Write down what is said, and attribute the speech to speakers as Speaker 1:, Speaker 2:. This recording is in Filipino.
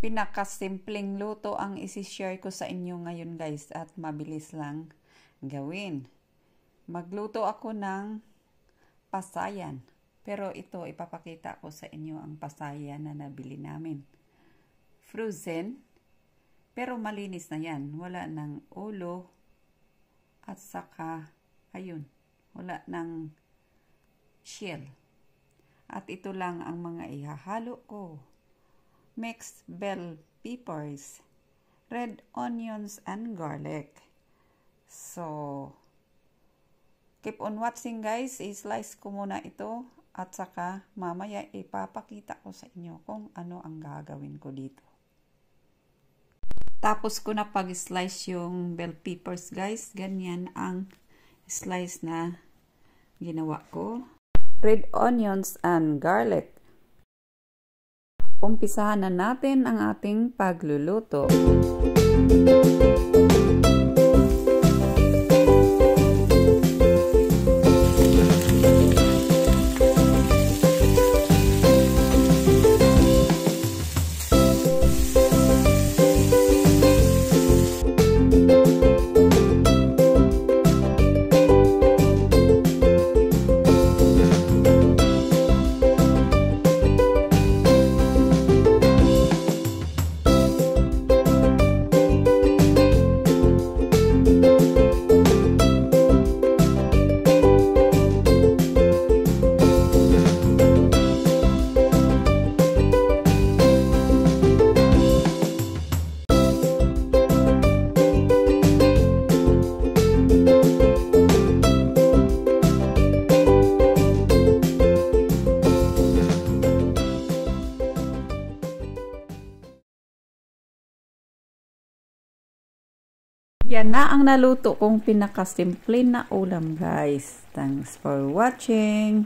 Speaker 1: Pinakasimpleng luto ang isi-share ko sa inyo ngayon guys at mabilis lang gawin. Magluto ako ng pasayan. Pero ito ipapakita ko sa inyo ang pasayan na nabili namin. Frozen. Pero malinis na yan. Wala ng ulo. At saka, ayun, wala ng shell. At ito lang ang mga ihahalo ko. Mixed bell peppers, red onions, and garlic. So, keep on watching guys. I-slice ko muna ito at saka mamaya ipapakita ko sa inyo kung ano ang gagawin ko dito. Tapos ko na pag-slice yung bell peppers guys. Ganyan ang slice na ginawa ko. Red onions and garlic. Umpisahan na natin ang ating pagluluto. Yan na ang naluto kong pinakasimple na ulam guys. Thanks for watching.